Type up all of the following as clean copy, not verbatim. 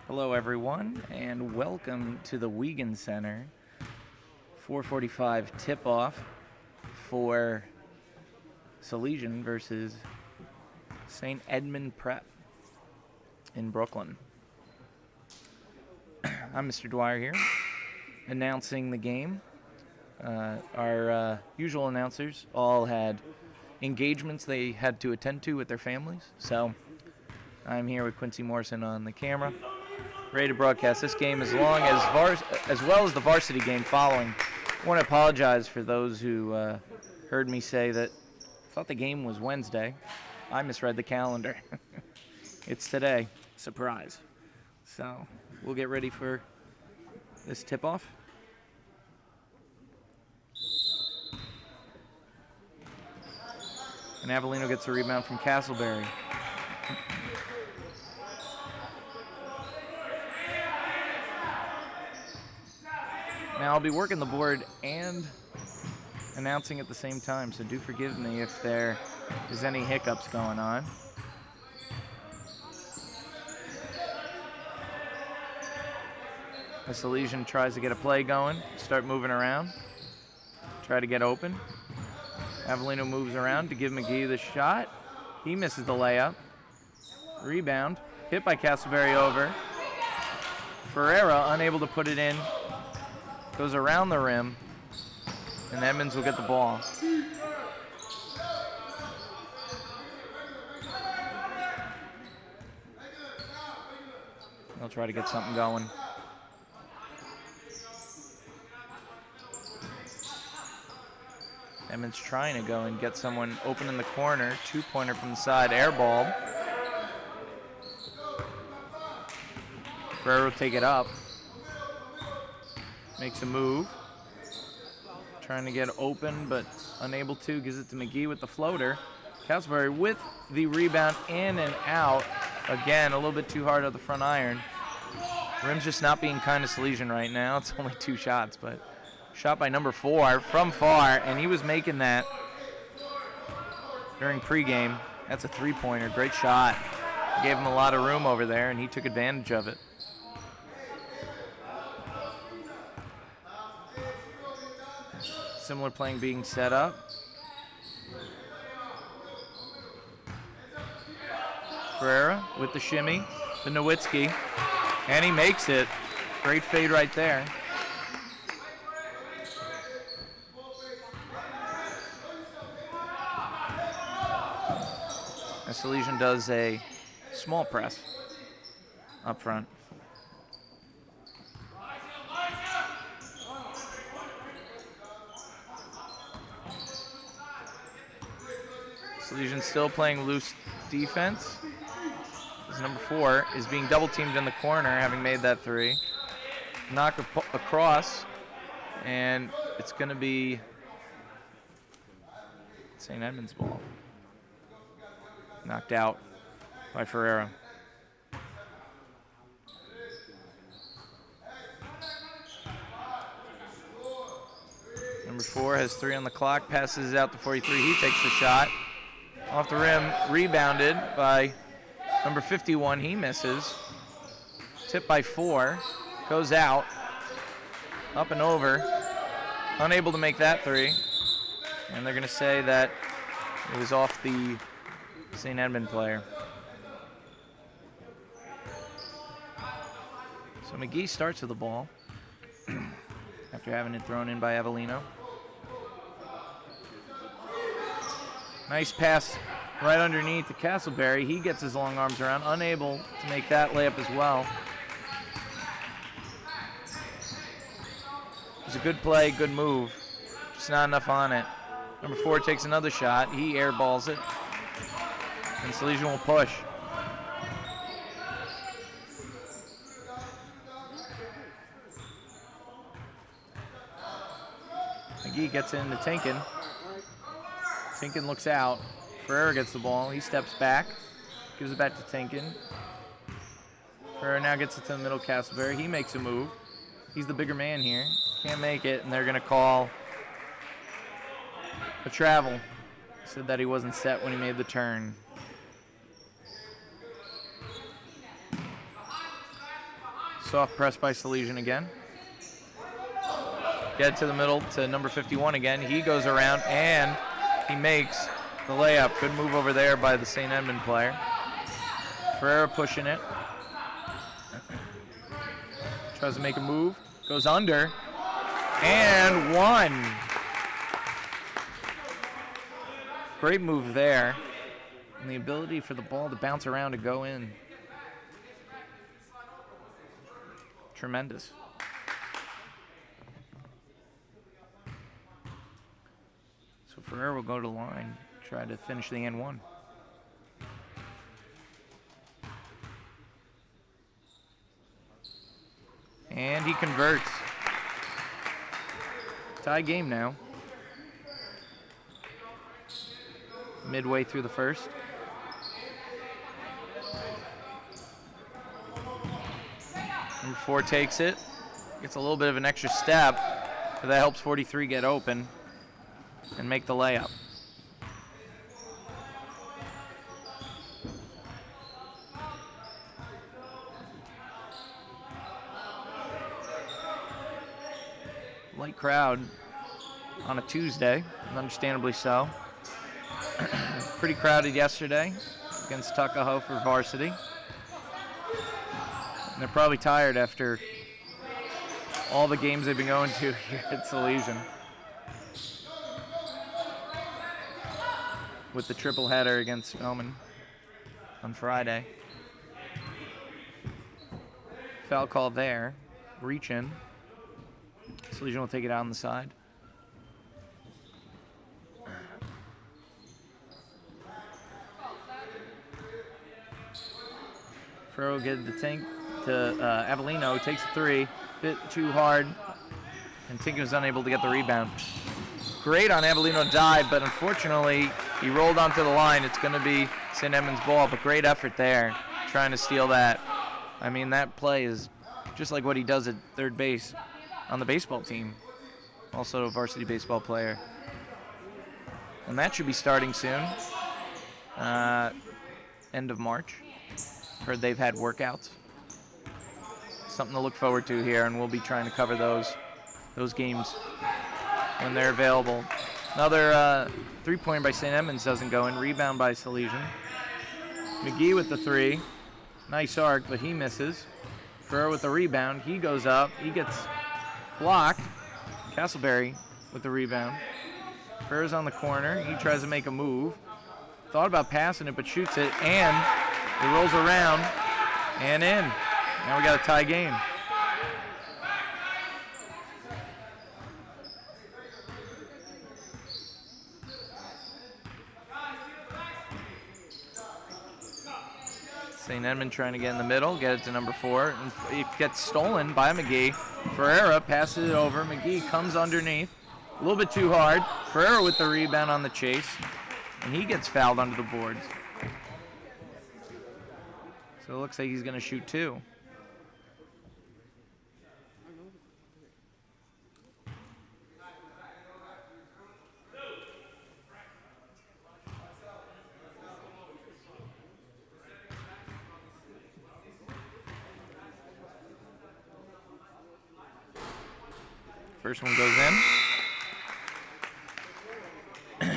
Hello, everyone, and welcome to the Wiegand Center. 4:45 tip-off for Salesian versus St. Edmund Prep in Brooklyn. I'm Mr. Dwyer here, announcing the game. Our usual announcers all had engagements they had to attend to with their families, so I'm here with Quincy Morrison on the camera, ready to broadcast this game as well as the varsity game following. I want to apologize for those who heard me say that I thought the game was Wednesday. I misread the calendar. It's today. Surprise. So we'll get ready for this tip-off. And Avellino gets a rebound from Castleberry. Now I'll be working the board and announcing at the same time, so do forgive me if there is any hiccups going on. The Salesian tries to get a play going, start moving around, try to get open. Avellino moves around to give McGee the shot. He misses the layup. Rebound, hit by Castleberry over. Ferreira unable to put it in. Goes around the rim, and Edmonds will get the ball. They'll try to get something going. Edmonds trying to go and get someone open in the corner. Two-pointer from the side, air ball. Ferreira will take it up. Makes a move. Trying to get open, but unable to. Gives it to McGee with the floater. Castleberry with the rebound in and out. Again, a little bit too hard on the front iron. Rim's just not being kind to Salesian right now. It's only 2 shots, but shot by number 4 from far, and he was making that during pregame. That's a 3-pointer. Great shot. Gave him a lot of room over there, and he took advantage of it. Similar playing being set up. Ferreira with the shimmy, the Nowitzki, and he makes it. Great fade right there. And Salesian does a small press up front. Salesian still playing loose defense. As number 4 is being double teamed in the corner, having made that 3. Knock across, and it's going to be St. Edmund's ball. Knocked out by Ferreira. Number 4 has 3 on the clock, passes out to 43. He takes the shot. Off the rim, rebounded by number 51. He misses. Tipped by 4. Goes out. Up and over. Unable to make that 3. And they're going to say that it was off the St. Edmund player. So McGee starts with the ball after having it thrown in by Avellino. Nice pass right underneath to Castleberry. He gets his long arms around, unable to make that layup as well. It was a good play, good move. Just not enough on it. Number 4 takes another shot. He airballs it. And Salesian will push. McGee gets into Tinkin. Tinkin looks out. Ferreira gets the ball. He steps back. Gives it back to Tinkin. Ferreira now gets it to the middle. Castleberry. He makes a move. He's the bigger man here. Can't make it, and they're going to call a travel. Said that he wasn't set when he made the turn. Soft press by Salesian again. Get to the middle to number 51 again. He goes around and he makes the layup. Good move over there by the St. Edmund player. Ferreira pushing it. Tries to make a move. Goes under. And one. Great move there. And the ability for the ball to bounce around and go in. Tremendous. So Ferreira will go to the line, try to finish the N1. And he converts. Tie game now. Midway through the first. Number 4 takes it. Gets a little bit of an extra step, but that helps 43 get open and make the layup. Light crowd on a Tuesday, understandably so. Pretty crowded yesterday against Tuckahoe for varsity. And they're probably tired after all the games they've been going to here at Salesian. With the triple header against Spelman on Friday. Foul call there. Reach in. Salesian will take it out on the side. Ferro will get the tank to Avellino. Takes a 3. Bit too hard. And Tinkin was unable to get the rebound. Great on Avellino dive, but unfortunately he rolled onto the line. It's going to be St. Edmund's ball, but great effort there trying to steal that. I mean, that play is just like what he does at third base on the baseball team. Also a varsity baseball player. And that should be starting soon. End of March. Heard they've had workouts. Something to look forward to here, and we'll be trying to cover those games when they're available. Another three-pointer by St. Edmunds doesn't go in. Rebound by Salesian. McGee with the 3. Nice arc, but he misses. Ferrer with the rebound. He goes up. He gets blocked. Castleberry with the rebound. Ferrer's on the corner. He tries to make a move. Thought about passing it, but shoots it, and it rolls around and in. Now we got a tie game. St. Edmund trying to get in the middle, get it to number 4, and it gets stolen by McGee. Ferreira passes it over. McGee comes underneath, a little bit too hard. Ferreira with the rebound on the chase, and he gets fouled under the boards. So it looks like he's going to shoot 2. First one goes in.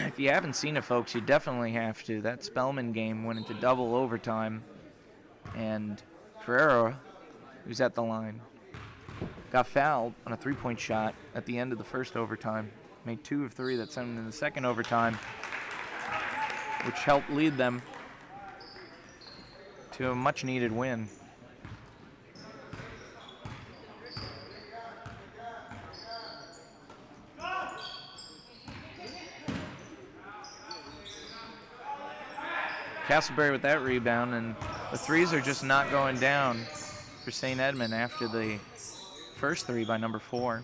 If you haven't seen it, folks, you definitely have to. That Spellman game went into double overtime. And Ferreira, who's at the line, got fouled on a 3-point shot at the end of the first overtime. Made 2 of 3 that sent him in the second overtime, which helped lead them to a much-needed win. Castleberry with that rebound, and the threes are just not going down for St. Edmund after the first 3 by number 4.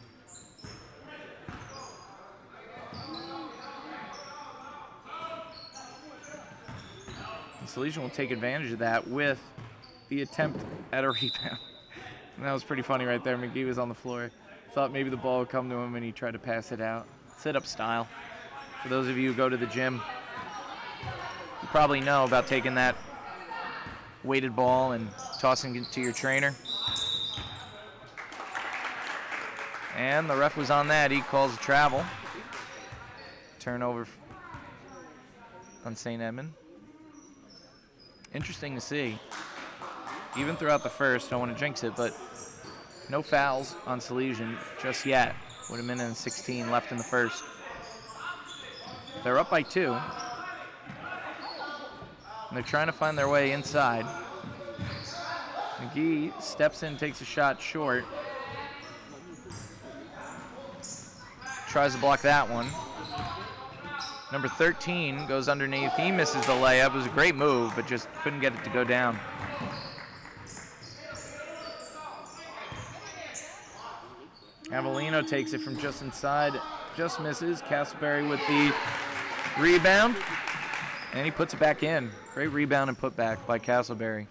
And Salesian will take advantage of that with the attempt at a rebound. And that was pretty funny right there. McGee was on the floor. Thought maybe the ball would come to him, and he tried to pass it out. Sit-up style. For those of you who go to the gym, you probably know about taking that weighted ball and tossing it to your trainer. And the ref was on that. He calls a travel. Turnover on St. Edmund. Interesting to see. Even throughout the first, don't want to jinx it, but no fouls on Salesian just yet. With a minute and 16 left in the first. They're up by 2. And they're trying to find their way inside. McGee steps in, takes a shot short. Tries to block that one. Number 13 goes underneath. He misses the layup. It was a great move, but just couldn't get it to go down. Avellino takes it from just inside, just misses. Castleberry with the rebound, and he puts it back in. Great rebound and putback by Castleberry.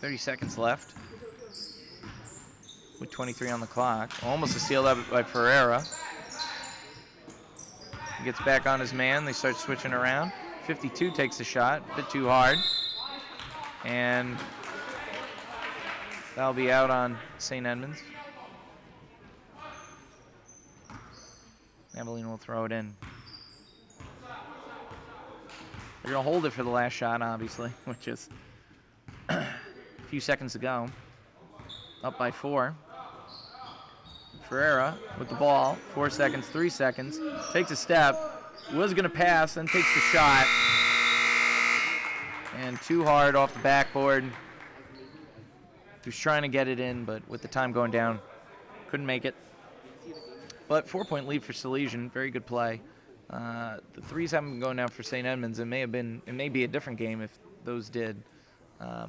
.30 seconds left with 23 on the clock. Almost a steal up by Ferreira. He gets back on his man. They start switching around. 52 takes a shot, a bit too hard. And that'll be out on St. Edmunds. Avellino will throw it in. They're going to hold it for the last shot, obviously, which is a few seconds to go. Up by 4. Ferreira with the ball. 4 seconds, 3 seconds. Takes a step. Was going to pass, then takes the shot. And too hard off the backboard. He was trying to get it in, but with the time going down, couldn't make it. But 4-point lead for Salesian. Very good play. The threes haven't been going down for St. Edmunds. It may be a different game if those did. But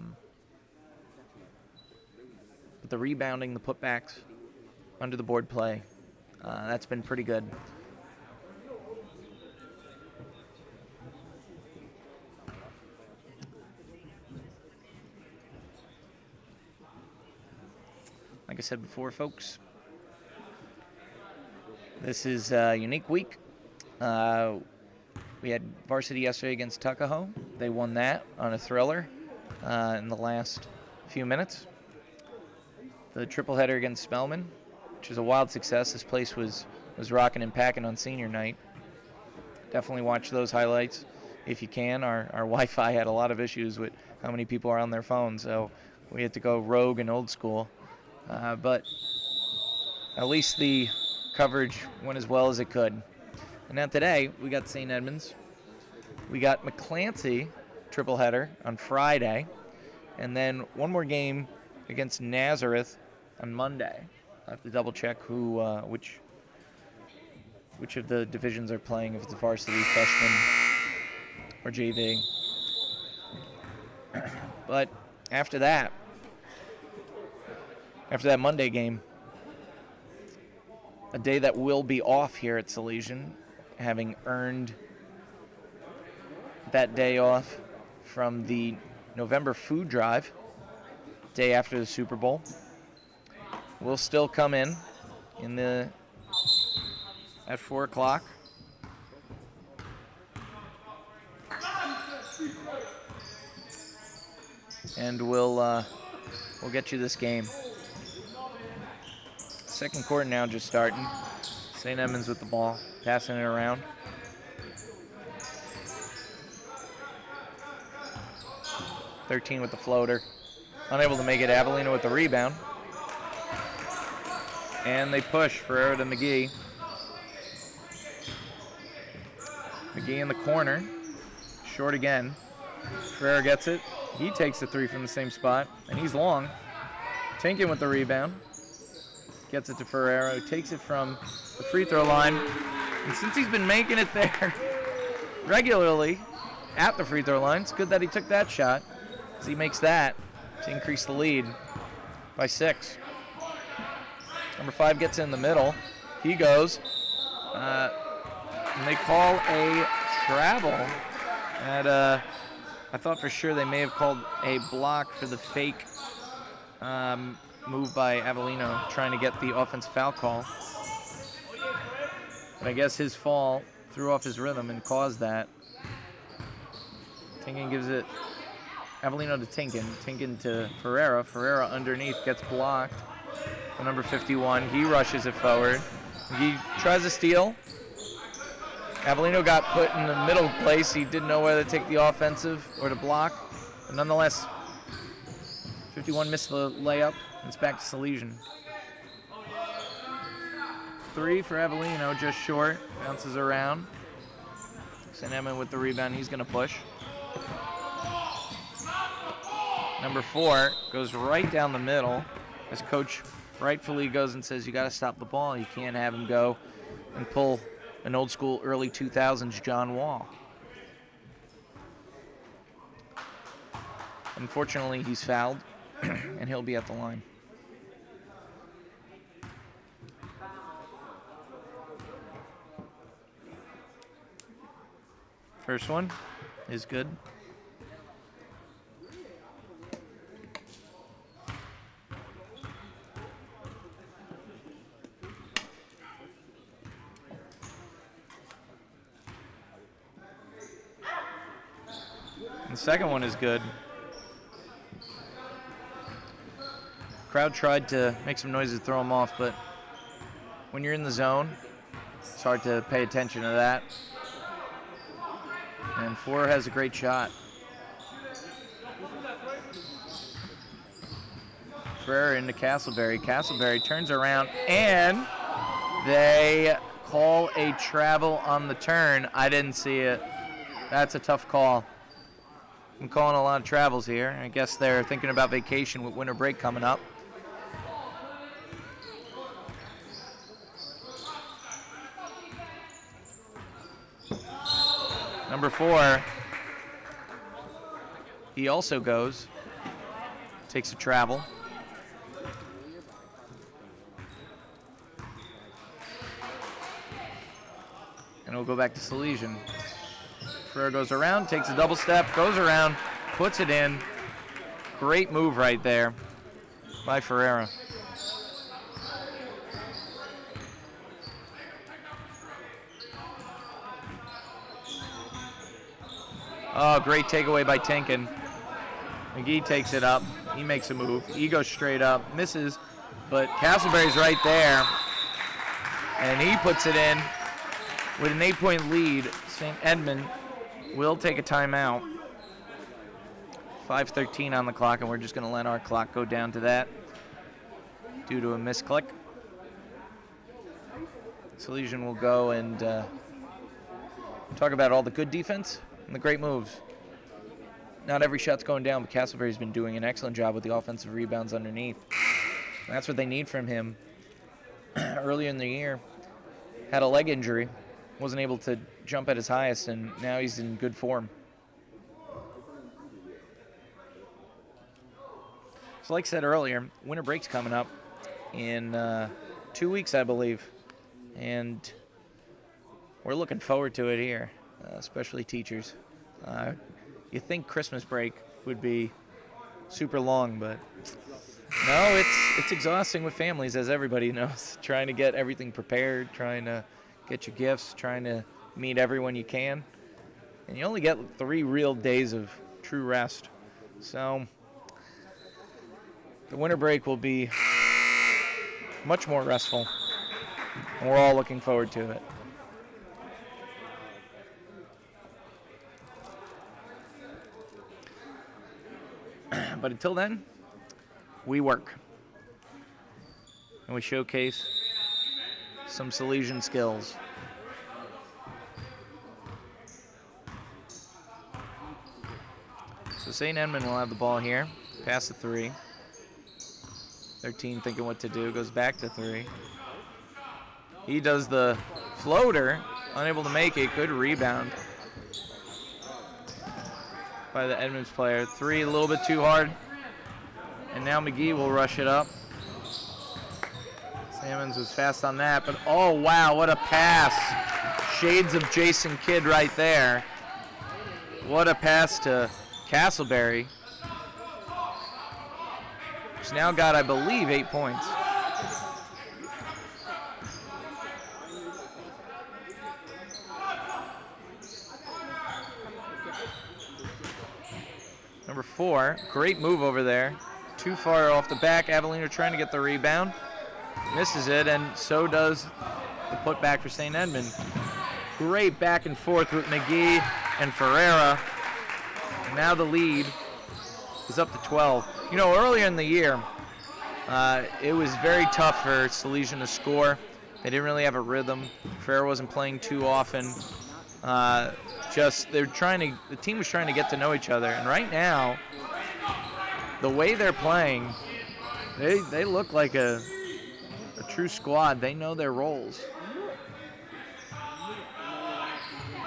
the rebounding, the putbacks, under the board play, that's been pretty good. Like I said before, folks, this is a unique week. We had varsity yesterday against Tuckahoe. They won that on a thriller in the last few minutes. The triple header against Spellman, which was a wild success. This place was rocking and packing on senior night. Definitely watch those highlights if you can. Our Wi-Fi had a lot of issues with how many people are on their phones, so we had to go rogue and old school. But at least the coverage went as well as it could. And now today, we got St. Edmunds. We got McClancy triple header on Friday. And then one more game against Nazareth on Monday. I have to double check which of the divisions are playing, if it's a varsity, freshman, or JV. But after that Monday game, a day that will be off here at Salesian, having earned that day off from the November food drive, day after the Super Bowl. We'll still come in at 4 o'clock. And we'll get you this game. Second quarter now just starting. St. Edmunds with the ball, passing it around. .13 with the floater. Unable to make it. Avellino with the rebound. And they push Ferreira to McGee. McGee in the corner. Short again. Ferreira gets it. He takes the 3 from the same spot, and he's long. Tinkin with the rebound. Gets it to Ferreira, who takes it from the free throw line. And since he's been making it there regularly at the free throw line, it's good that he took that shot, because he makes that to increase the lead by 6. Number 5 gets in the middle. He goes. And they call a travel. I thought for sure they may have called a block for the fake move by Avellino, trying to get the offense foul call. But I guess his fall threw off his rhythm and caused that. Tinkin gives it Avellino to Tinkin. Tinkin to Ferreira. Ferreira underneath gets blocked. Number 51, he rushes it forward. He tries to steal. Avellino got put in the middle place. He didn't know whether to take the offensive or to block. But nonetheless, 51 missed the layup. It's back to Salesian. 3 for Avellino, just short. Bounces around. St. Edmund with the rebound. He's going to push. Number 4 goes right down the middle as coach rightfully goes and says, you got to stop the ball. You can't have him go and pull an old school early 2000s John Wall. Unfortunately, he's fouled, and he'll be at the line. First one is good. The second one is good. Crowd tried to make some noise to throw him off, but when you're in the zone, it's hard to pay attention to that. And 4 has a great shot. Ferrer into Castleberry. Castleberry turns around, and they call a travel on the turn. I didn't see it. That's a tough call. I'm calling a lot of travels here. I guess they're thinking about vacation with winter break coming up. Number 4, he also goes, takes a travel. And we'll go back to Salesian. Ferrer goes around, takes a double step, goes around, puts it in. Great move right there by Ferreira. Oh, great takeaway by Tinkin. McGee takes it up. He makes a move. He goes straight up, misses, but Castleberry's right there. And he puts it in with an 8-point lead. St. Edmund will take a timeout. 5:13 on the clock, and we're just going to let our clock go down to that due to a misclick. Salesian will go and talk about all the good defense and the great moves. Not every shot's going down, but Castleberry's been doing an excellent job with the offensive rebounds underneath. That's what they need from him. Earlier in the year, had a leg injury, wasn't able to jump at his highest, and now he's in good form. So like I said earlier, winter break's coming up in 2 weeks, I believe, and we're looking forward to it here, especially teachers. You think Christmas break would be super long, but no, it's exhausting with families, as everybody knows. Trying to get everything prepared, trying to get your gifts, trying to meet everyone you can. And you only get 3 real days of true rest. So the winter break will be much more restful, and we're all looking forward to it. But until then, we work. And we showcase some Salesian skills. So St. Edmund will have the ball here. Pass to 3. 13 thinking what to do. Goes back to 3. He does the floater. Unable to make it. Good rebound by the Edmonds player. 3 a little bit too hard. And now McGee will rush it up. Sammons was fast on that, but oh wow, what a pass. Shades of Jason Kidd right there. What a pass to Castleberry. He's now got, I believe, 8 points. Number 4, great move over there. Too far off the back. Avellino trying to get the rebound. Misses it, and so does the putback for St. Edmund. Great back and forth with McGee and Ferreira. Now the lead is up to 12. You know, earlier in the year, it was very tough for Salesian to score. They didn't really have a rhythm. Ferreira wasn't playing too often. The team was trying to get to know each other. And right now, the way they're playing, they look like a true squad. They know their roles.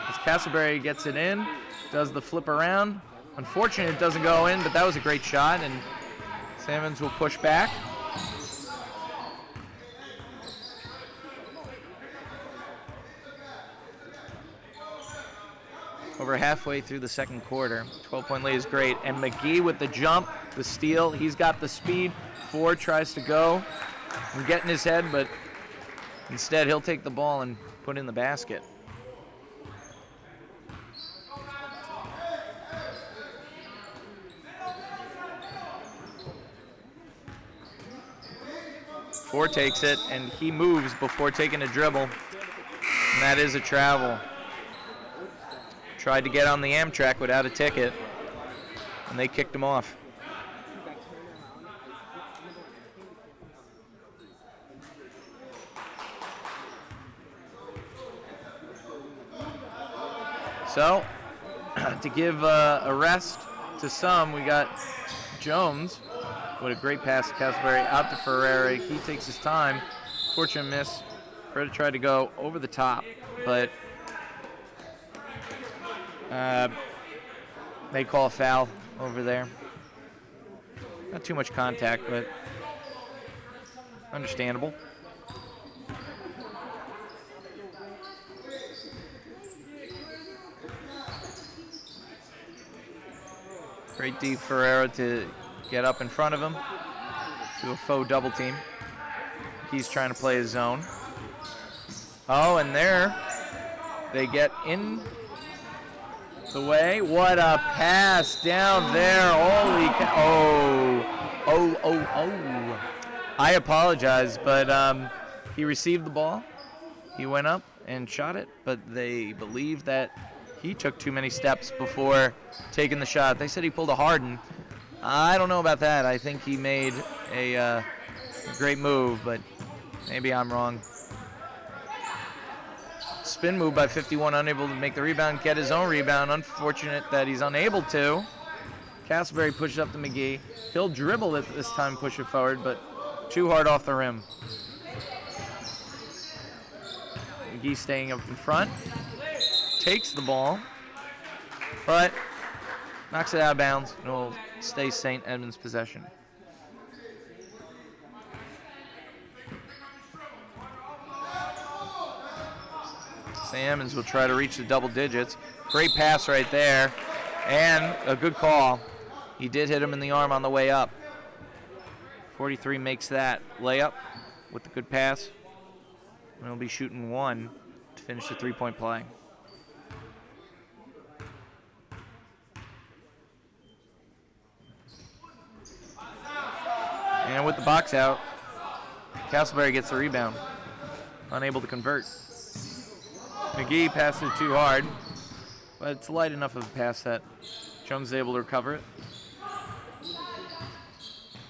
As Castleberry gets it in, does the flip around. Unfortunately, it doesn't go in, but that was a great shot, and Salmons will push back. Over halfway through the second quarter. 12-point lead is great. And McGee with the jump, the steal. He's got the speed. Ford tries to go and get in his head, but instead he'll take the ball and put it in the basket. Ford takes it, and he moves before taking a dribble. And that is a travel. Tried to get on the Amtrak without a ticket, and they kicked him off. So, to give a rest to some, we got Jones. What a great pass to Castleberry out to Ferreira. He takes his time. Fortunate miss. Ferreira tried to go over the top, but they call a foul over there. Not too much contact, but understandable. Great D Ferreira to get up in front of him. Do a faux double team. He's trying to play his zone. Oh, and there they get in the way. What a pass down there. Holy cow. Oh. I apologize, but he received the ball. He went up and shot it, but they believe that he took too many steps before taking the shot. They said he pulled a Harden. I don't know about that. I think he made a great move, but maybe I'm wrong. Spin move by 51, unable to make the rebound, get his own rebound. Unfortunate that he's unable to. Castleberry pushes up to McGee. He'll dribble it this time, push it forward, but too hard off the rim. McGee staying up in front. Takes the ball, but knocks it out of bounds, and will stay St. Edmund's possession. St. Edmunds will try to reach the double digits. Great pass right there, and a good call. He did hit him in the arm on the way up. 43 makes that layup with the good pass. And he'll be shooting one to finish the three-point play. And with the box out, Castleberry gets the rebound. Unable to convert. McGee passes it too hard, but it's light enough of a pass that Jones is able to recover it.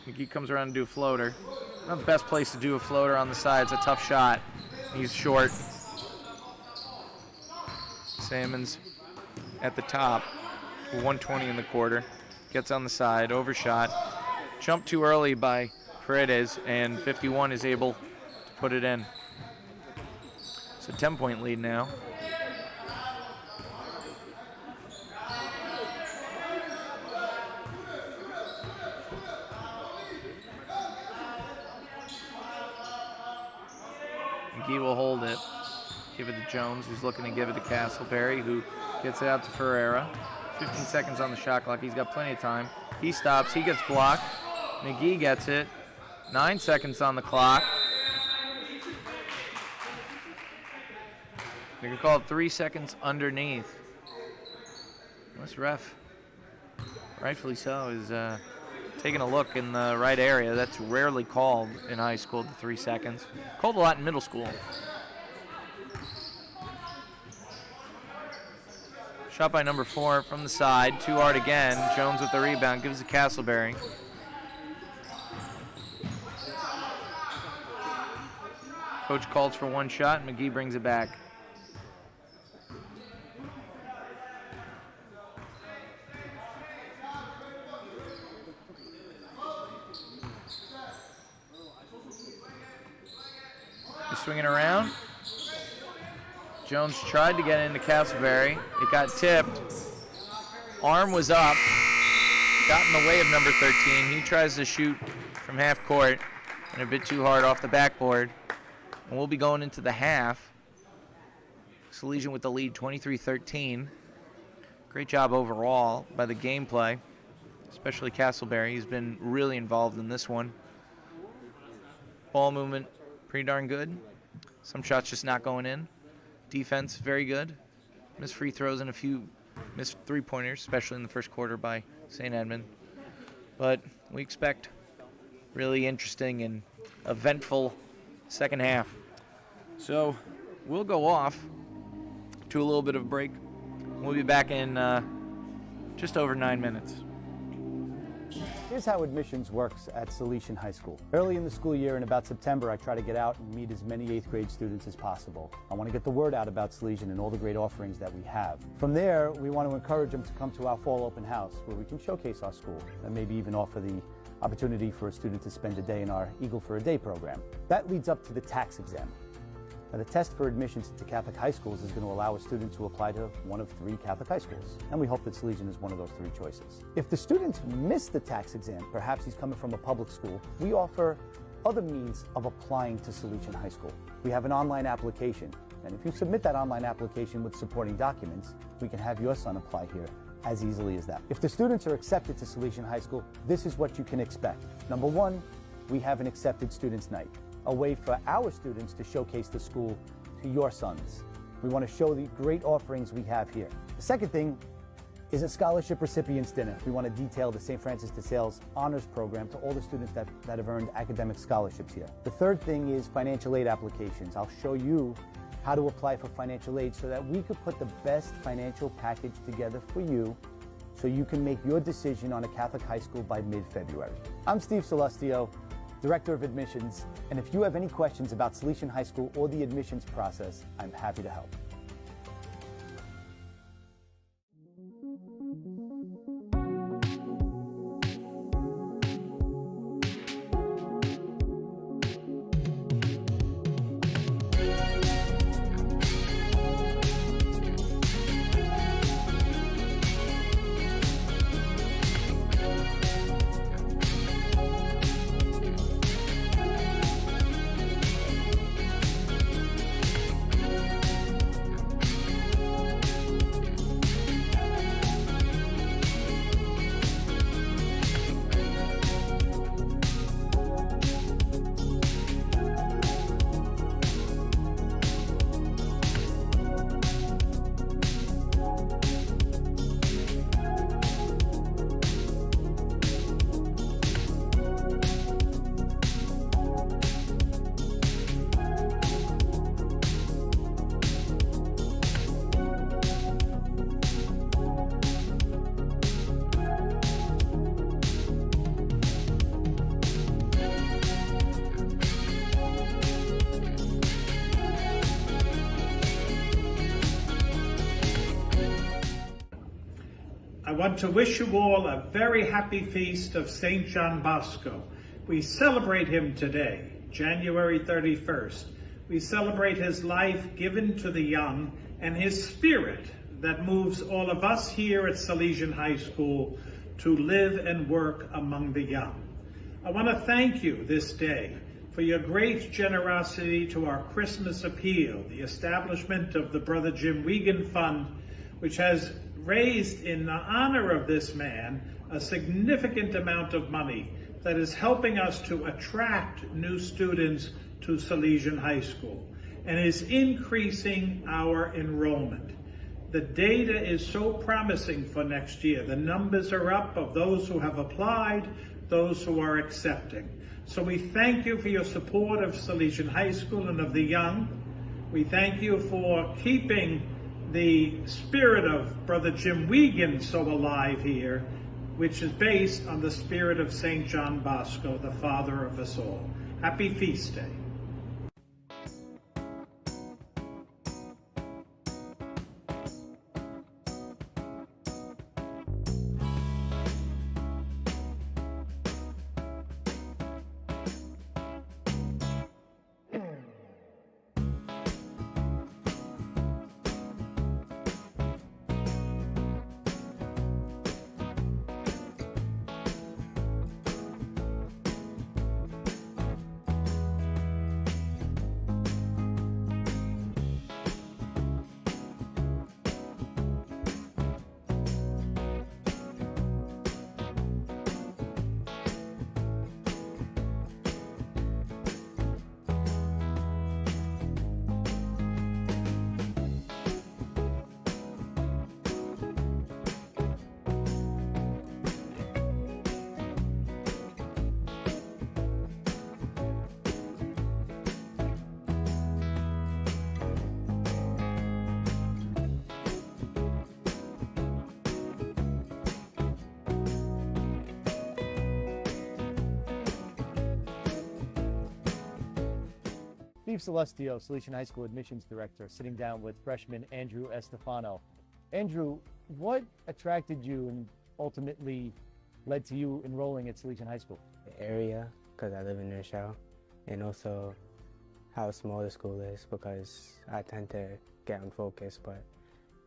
McGee comes around to do a floater. Not the best place to do a floater on the side. It's a tough shot. He's short. Salmons at the top. 120 in the quarter. Gets on the side, overshot. Jumped too early by Paredes, and 51 is able to put it in. It's a 10-point lead now. McGee will hold it. Give it to Jones, who's looking to give it to Castleberry, who gets it out to Ferreira. 15 seconds on the shot clock. He's got plenty of time. He stops. He gets blocked. McGee gets it. 9 seconds on the clock. They're going to call it 3 seconds underneath. This ref rightfully so, is taking a look in the right area. That's rarely called in high school, the 3 seconds. Called a lot in middle school. Shot by number 4 from the side, too hard again. Jones with the rebound, gives it to Castleberry. Coach calls for one shot, and McGee brings it back. He's swinging around. Jones tried to get into Castleberry. It got tipped. Arm was up. Got in the way of number 13. He tries to shoot from half court and a bit too hard off the backboard. And we'll be going into the half. Salesian with the lead, 23-13. Great job overall by the gameplay, especially Castleberry. He's been really involved in this one. Ball movement, pretty darn good. Some shots just not going in. Defense, very good. Missed free throws and a few missed three-pointers, especially in the first quarter by St. Edmund. But we expect really interesting and eventful second half. So we'll go off to a little bit of a break. We'll be back in just over 9 minutes. Here's how admissions works at Salesian High School. Early in the school year, in about September, I try to get out and meet as many 8th grade students as possible. I want to get the word out about Salesian and all the great offerings that we have. From there, we want to encourage them to come to our fall open house where we can showcase our school and maybe even offer the opportunity for a student to spend a day in our Eagle for a Day program. That leads up to the tax exam. Now, the test for admissions into Catholic high schools is going to allow a student to apply to one of 3 Catholic high schools, and we hope that Salesian is one of those 3 choices. If the student missed the tax exam, perhaps he's coming from a public school, we offer other means of applying to Salesian High School. We have an online application, and if you submit that online application with supporting documents, we can have your son apply here as easily as that. If the students are accepted to Salesian High School, this is what you can expect. Number 1, we have an accepted students' night, a way for our students to showcase the school to your sons. We want to show the great offerings we have here. The second thing is a scholarship recipients dinner. We want to detail the St. Francis de Sales honors program to all the students that have earned academic scholarships here. The third thing is financial aid applications. I'll show you how to apply for financial aid so that we could put the best financial package together for you so you can make your decision on a Catholic high school by mid-February. I'm Steve Celestio, Director of Admissions, and if you have any questions about Salesian High School or the admissions process, I'm happy to help. I want to wish you all a very happy feast of St. John Bosco. We celebrate him today, January 31st. We celebrate his life given to the young and his spirit that moves all of us here at Salesian High School to live and work among the young. I want to thank you this day for your great generosity to our Christmas appeal, the establishment of the Brother Jim Wiegand Fund, which has raised in the honor of this man a significant amount of money that is helping us to attract new students to Salesian High School and is increasing our enrollment. The data is so promising for next year. The numbers are up of those who have applied, those who are accepting. So we thank you for your support of Salesian High School and of the young. We thank you for keeping the spirit of Brother Jim Wiegand so alive here, which is based on the spirit of St. John Bosco, the father of us all. Happy Feast Day. Steve Celestio, Salesian High School Admissions Director, sitting down with freshman Andrew Estefano. Andrew, what attracted you and ultimately led to you enrolling at Salesian High School? The area, because I live in New Rochelle, and also how small the school is, because I tend to get unfocused, but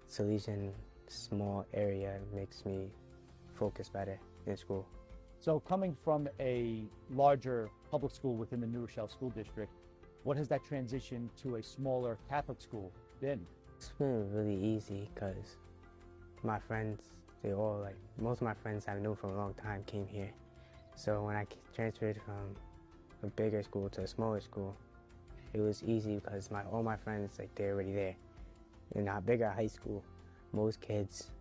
Salesian small area makes me focus better in school. So coming from a larger public school within the New Rochelle School District, what has that transition to a smaller Catholic school been? It's been really easy because my friends, most of my friends I've known for a long time came here. So when I transferred from a bigger school to a smaller school, it was easy because all my friends, they're already there. In a bigger high school, most kids,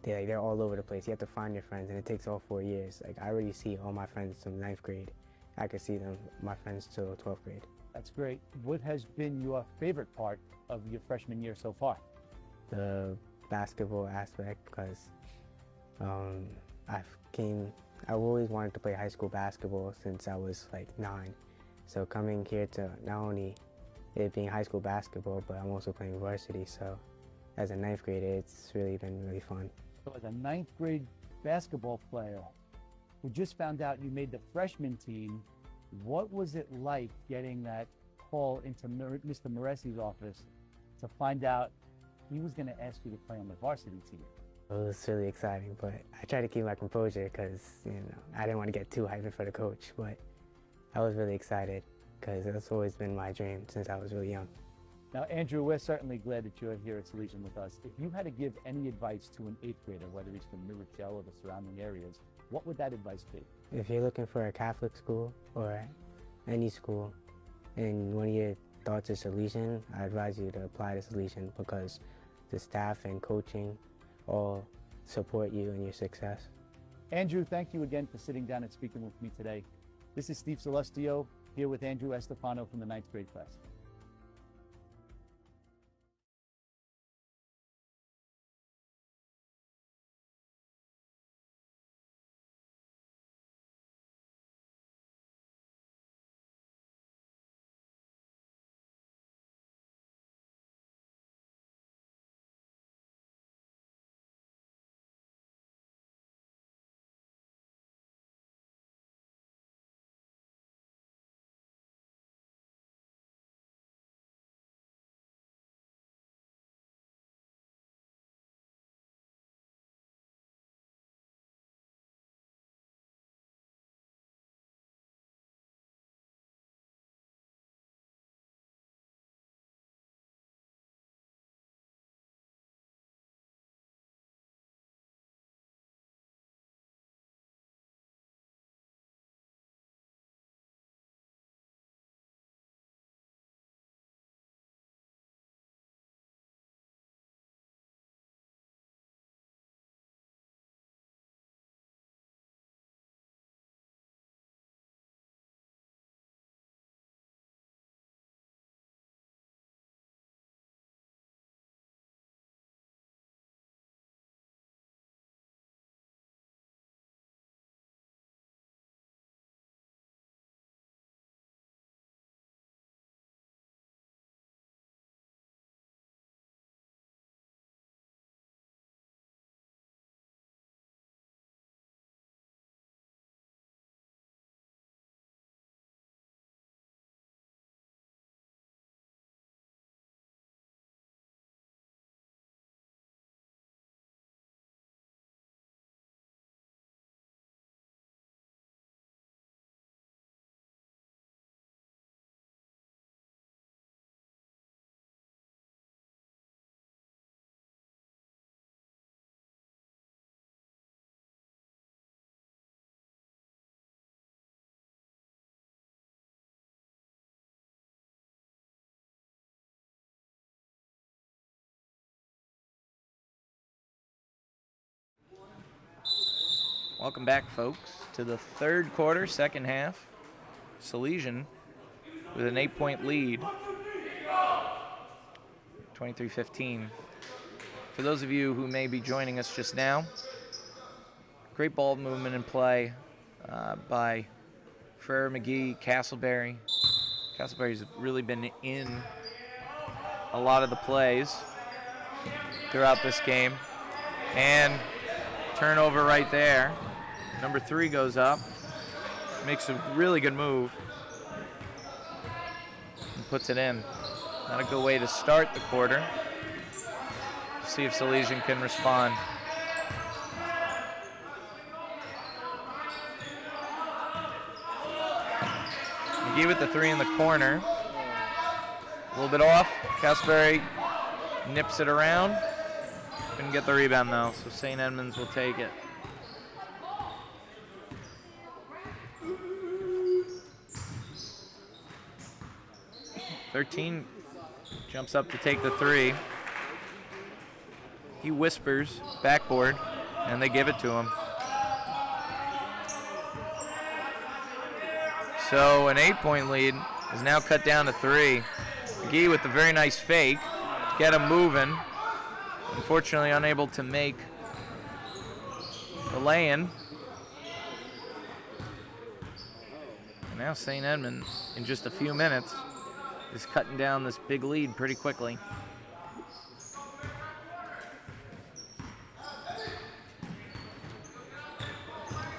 they're all over the place. You have to find your friends, and it takes all 4 years. I already see all my friends from 9th grade. I could see my friends till 12th grade. That's great. What has been your favorite part of your freshman year so far? The basketball aspect, because I've always wanted to play high school basketball since I was 9. So coming here to not only it being high school basketball, but I'm also playing varsity. So as a 9th grader, it's really been really fun. So as a 9th grade basketball player who just found out you made the freshman team, what was it like getting that call into Mr. Moressi's office to find out he was going to ask you to play on the varsity team? It was really exciting, but I tried to keep my composure because I didn't want to get too hyped for the coach. But I was really excited because that's always been my dream since I was really young. Now, Andrew, we're certainly glad that you're here at Salesian with us. If you had to give any advice to an 8th grader, whether he's from New Rochelle or the surrounding areas, what would that advice be? If you're looking for a Catholic school or any school and one of your thoughts is Salesian, I advise you to apply to Salesian because the staff and coaching all support you in your success. Andrew, thank you again for sitting down and speaking with me today. This is Steve Celestio here with Andrew Estefano from the 9th grade class. Welcome back, folks, to the third quarter, second half. Salesian with an 8-point lead, 23-15. For those of you who may be joining us just now, great ball movement and play by Ferrer, McGee, Castleberry. Castleberry's really been in a lot of the plays throughout this game. And turnover right there. Number 3 goes up, makes a really good move, and puts it in. Not a good way to start the quarter. See if Salesian can respond. McGee with the 3 in the corner. A little bit off. Castleberry nips it around. Couldn't get the rebound though, so St. Edmunds will take it. .13 jumps up to take the 3. He whispers backboard, and they give it to him. So an 8-point lead is now cut down to 3. McGee with the very nice fake, get him moving. Unfortunately unable to make the lay-in. And now St. Edmund, in just a few minutes, is cutting down this big lead pretty quickly.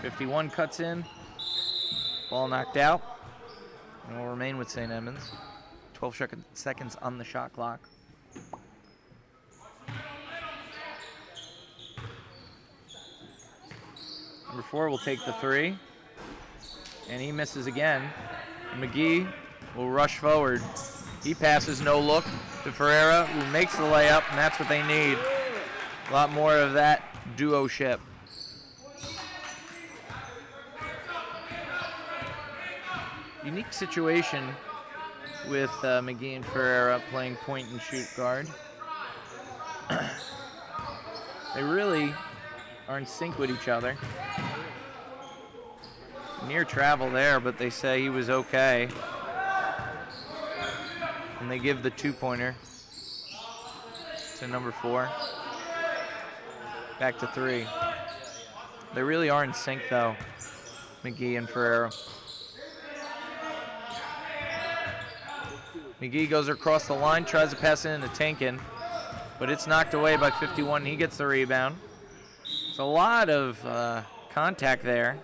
.51 cuts in, ball knocked out, and will remain with St. Edmunds. 12 seconds on the shot clock. Number 4 will take the 3, and he misses again. And McGee will rush forward. He passes no look to Ferreira, who makes the layup, and that's what they need. A lot more of that duo-ship. Unique situation with McGee and Ferreira playing point and shoot guard. They really are in sync with each other. Near travel there, but they say he was okay. And they give the 2-pointer to number 4. Back to 3. They really are in sync though, McGee and Ferreira. McGee goes across the line, tries to pass it into Tinkin, but it's knocked away by 51. He gets the rebound. There's a lot of contact there.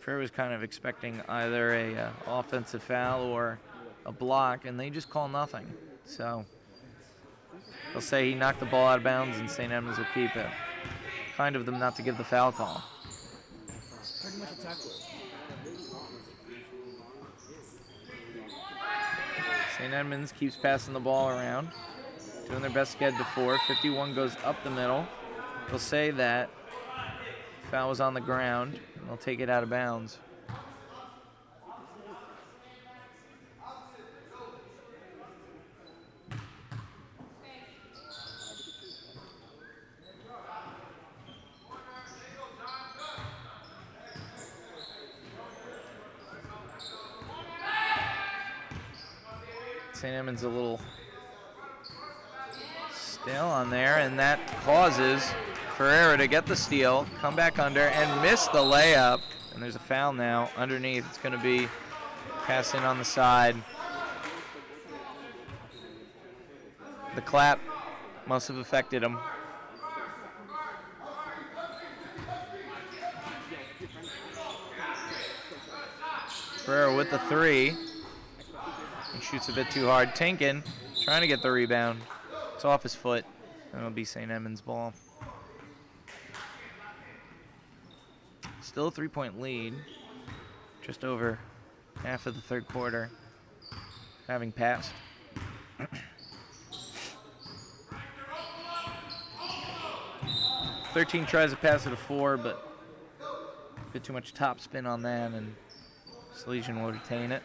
Ferreira was kind of expecting either a offensive foul or a block, and they just call nothing. So they'll say he knocked the ball out of bounds, and St. Edmunds will keep it. Kind of them not to give the foul call. Pretty much a tackle. St. Edmunds keeps passing the ball around, doing their best to get to 4. 51 goes up the middle. They'll say that foul was on the ground, and they'll take it out of bounds. St. Edmunds a little stale on there, and that causes Ferreira to get the steal, come back under, and miss the layup. And there's a foul now underneath. It's going to be passed in on the side. The clap must have affected him. Ferreira with the 3. He shoots a bit too hard. Tinkin trying to get the rebound. It's off his foot, and it'll be St. Edmunds' ball. Still a 3-point lead. Just over half of the third quarter, having passed. 13 tries to pass it to 4, but a bit too much top spin on that, and Salesian will retain it.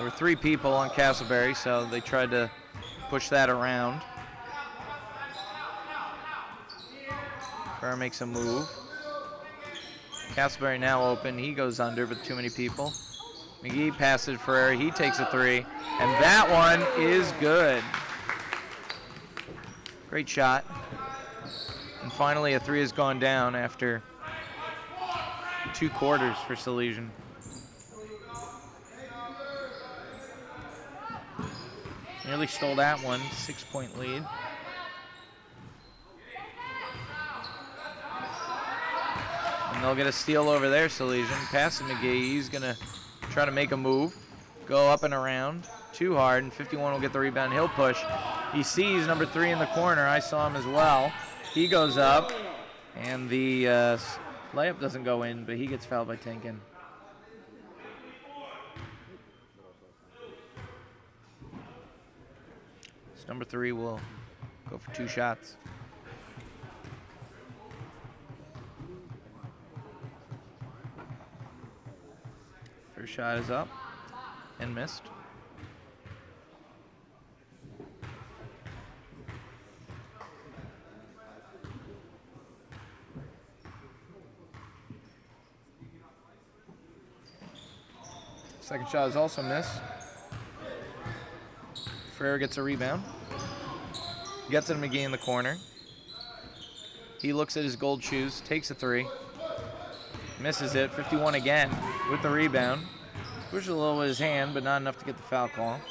There were 3 people on Castleberry, so they tried to push that around. Ferrer makes a move. Castleberry now open. He goes under, but too many people. McGee passes Ferrer. He takes a 3, and that one is good. Great shot. And finally, a 3 has gone down after 2 quarters for Salesian. Nearly stole that one, 6-point lead. And they'll get a steal over there, Salesian. Pass to McGee. He's going to try to make a move. Go up and around. Too hard, and 51 will get the rebound. He'll push. He sees number 3 in the corner. I saw him as well. He goes up, and the layup doesn't go in, but he gets fouled by Tinkin. So number 3 will go for 2 shots. First shot is up and missed. Second shot is also missed. Ferrer gets a rebound. Gets it to McGee in the corner. He looks at his gold shoes, takes a 3. Misses it, 51 again with the rebound. Pushes a little with his hand, but not enough to get the foul call.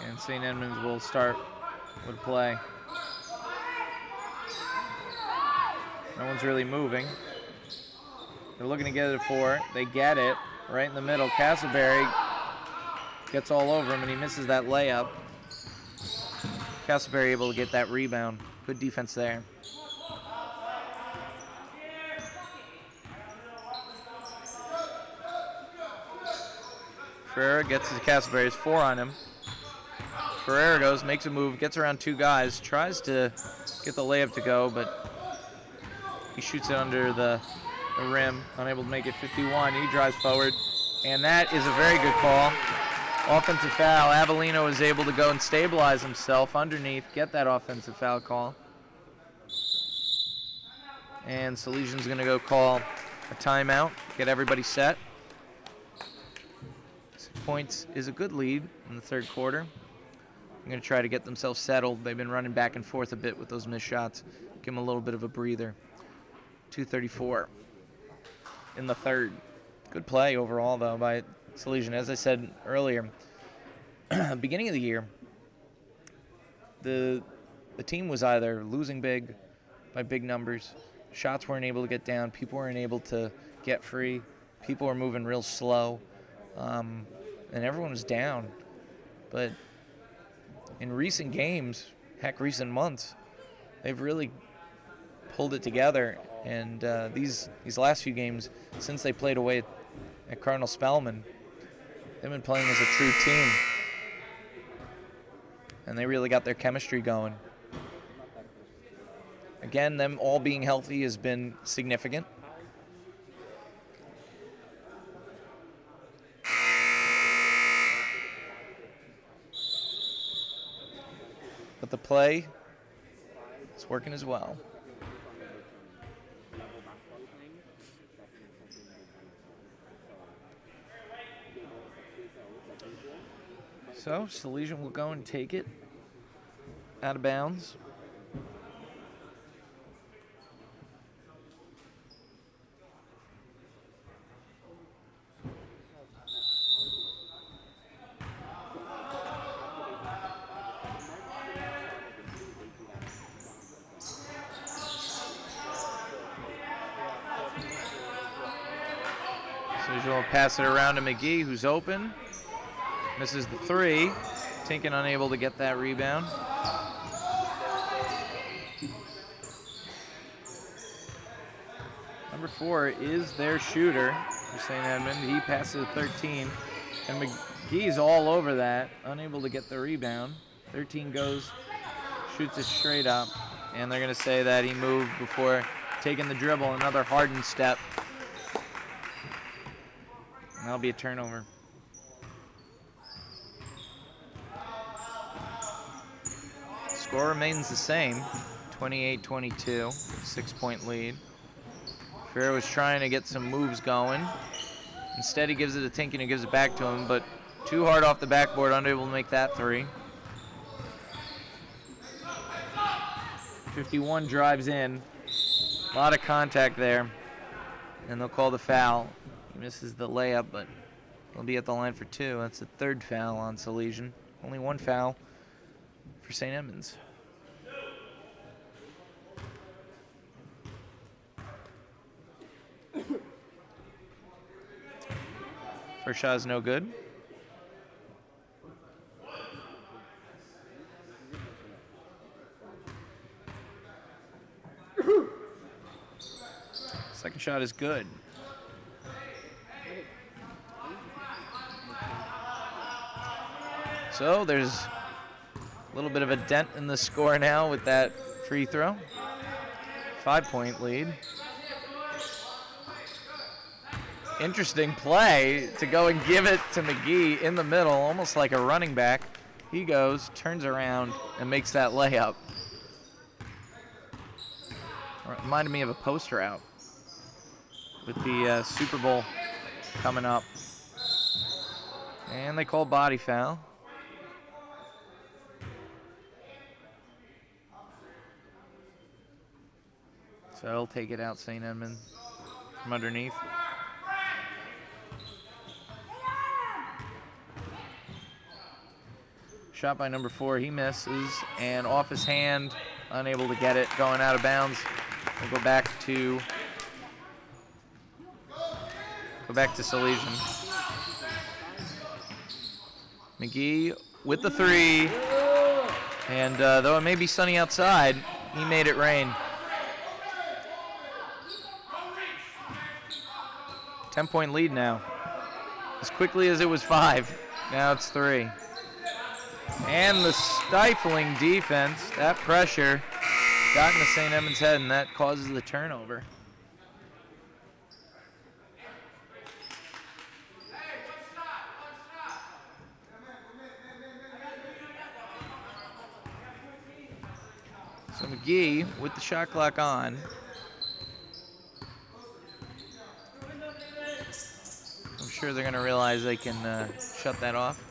And St. Edmunds will start with play. No one's really moving. They're looking to get it at 4. They get it right in the middle. Castleberry gets all over him, and he misses that layup. Castleberry able to get that rebound. Good defense there. Ferreira gets to Castleberry. There's 4 on him. Ferreira goes, makes a move, gets around 2 guys, tries to get the layup to go, but he shoots it under the rim, unable to make it. 51. He drives forward, and that is a very good call. Offensive foul. Avellino is able to go and stabilize himself underneath, get that offensive foul call. And Salesian's going to go call a timeout, get everybody set. 6 points is a good lead in the third quarter. I'm going to try to get themselves settled. They've been running back and forth a bit with those missed shots. Give them a little bit of a breather. 2:34 in the third. Good play overall, though, by Salesian. As I said earlier, beginning of the year, the team was either losing big by big numbers, shots weren't able to get down, people weren't able to get free, people were moving real slow, and everyone was down. But in recent games, heck, recent months, they've really pulled it together. And these last few games, since they played away at Cardinal Spellman, they've been playing as a true team. And they really got their chemistry going. Again, them all being healthy has been significant. But the play is working as well. So Salesian will go and take it out of bounds. Salesian will pass it around to McGee, who's open. Misses the 3. Tinkin unable to get that rebound. Number 4 is their shooter for St. Edmund. He passes to 13. And McGee's all over that, unable to get the rebound. 13 goes, shoots it straight up. And they're going to say that he moved before taking the dribble. Another hardened step. That'll be a turnover. Score remains the same, 28-22, 6-point lead. Ferrer was trying to get some moves going. Instead, he gives it to Tinkin, who gives it back to him, but too hard off the backboard, unable to make that three. 51 drives in. A lot of contact there. And they'll call the foul. He misses the layup, but he'll be at the line for two. That's the third foul on Salesian. Only one foul for St. Edmunds. First shot is no good. Second shot is good. So there's a little bit of a dent in the score now with that free throw. 5-point lead. Interesting play to go and give it to McGee in the middle, almost like a running back. He goes, turns around, and makes that layup. Reminded me of a poster out with the Super Bowl coming up. And they call body foul. So he'll take it out, St. Edmund, from underneath. Shot by number 4, he misses, and off his hand, unable to get it, going out of bounds. We'll go back to Salesian. McGee with the three, and though it may be sunny outside, he made it rain. 10-point lead now. As quickly as it was 5, now it's 3. And the stifling defense, that pressure got into St. Edmund's head, and that causes the turnover. So McGee with the shot clock on. I'm sure they're going to realize they can shut that off.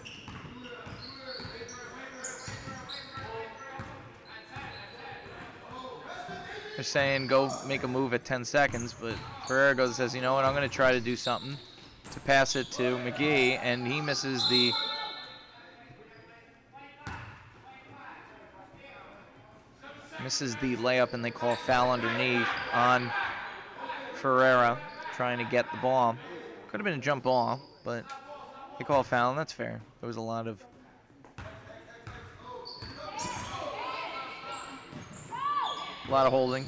They're saying go make a move at 10 seconds, but Ferrer goes and says, you know what, I'm going to try to do something to pass it to McGee, and he misses the layup, and they call foul underneath on Ferreira trying to get the ball. Could have been a jump ball, but they call a foul, and that's fair. There was a lot of holding.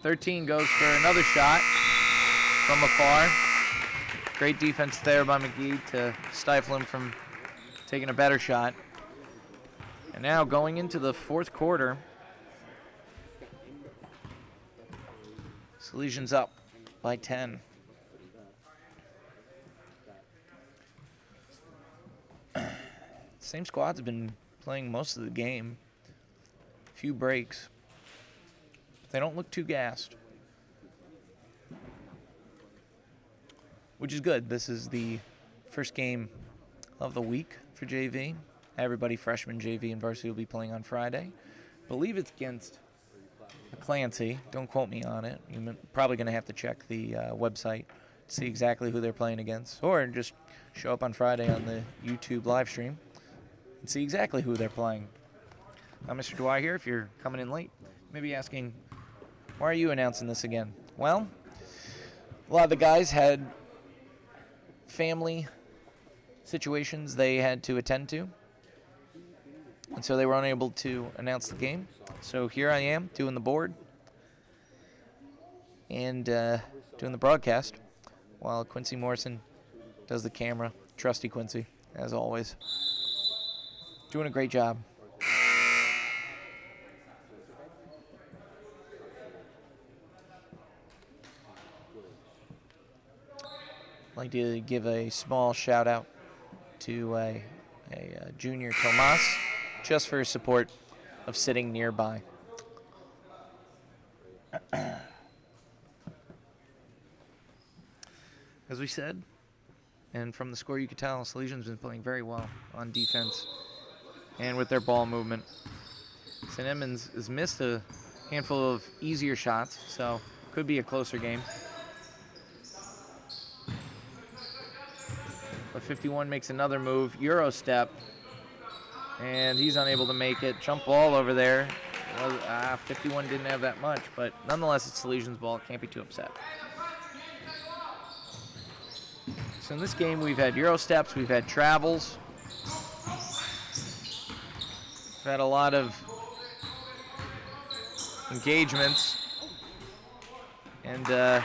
13 goes for another shot from afar. Great defense there by McGee to stifle him from taking a better shot. And now going into the fourth quarter, Salesian's up by 10. Same squad's been playing most of the game. Few breaks. They don't look too gassed, which is good. This is the first game of the week for JV. Everybody, freshman, JV, and varsity will be playing on Friday. I believe it's against Clancy. Don't quote me on it. You're probably going to have to check the website to see exactly who they're playing against, or just show up on Friday on the YouTube live stream and see exactly who they're playing. I'm Mr. Dwyer here. If you're coming in late, maybe asking, why are you announcing this again? Well, a lot of the guys had family situations they had to attend to, and so they were unable to announce the game. So here I am doing the board and doing the broadcast while Quincy Morrison does the camera. Trusty Quincy, as always. Doing a great job. like to give a small shout out to a junior Tomas, just for his support of sitting nearby. As we said, and from the score you could tell, Salesian's been playing very well on defense and with their ball movement. St. Edmunds has missed a handful of easier shots, so could be a closer game. But 51 makes another move, Euro step, and he's unable to make it. Jump ball over there. 51 didn't have that much, but nonetheless, it's Salesian's ball. Can't be too upset. So in this game, we've had Euro steps, we've had travels. We've had a lot of engagements. And they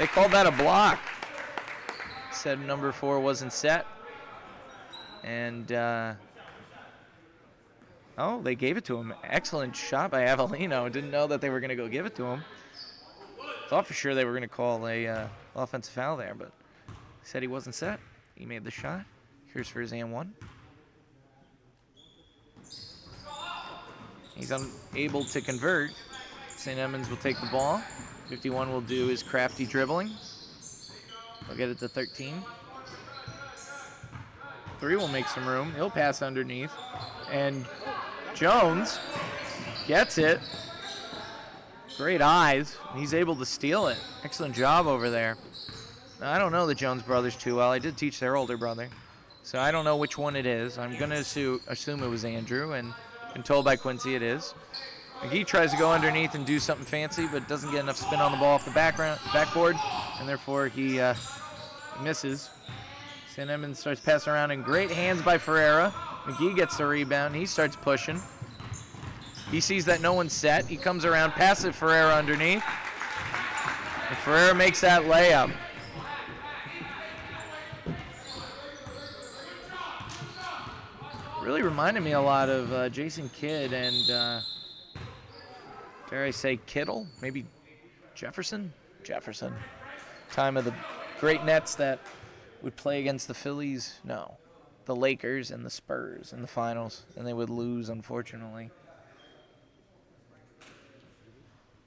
called that a block. Said number 4 wasn't set. And, oh, they gave it to him. Excellent shot by Avellino. Didn't know that they were going to go give it to him. Thought for sure they were going to call a offensive foul there, but said he wasn't set. He made the shot. Here's for his and 1. He's unable to convert. St. Edmunds will take the ball. 51 will do his crafty dribbling. He'll get it to 13. 3 will make some room. He'll pass underneath. And Jones gets it. Great eyes. He's able to steal it. Excellent job over there. Now, I don't know the Jones brothers too well. I did teach their older brother. So I don't know which one it is. I'm going to assume it was Andrew, and been told by Quincy it is. McGee tries to go underneath and do something fancy, but doesn't get enough spin on the ball off the backboard, and therefore he misses. St. Edmunds starts passing around, and great hands by Ferreira. McGee gets the rebound. He starts pushing. He sees that no one's set. He comes around, passes Ferreira underneath. And Ferreira makes that layup. Really reminded me a lot of Jason Kidd and, dare I say, Kittle? Maybe Jefferson? Jefferson. Time of the great Nets that would play against the Phillies. No, the Lakers and the Spurs in the finals, and they would lose, unfortunately.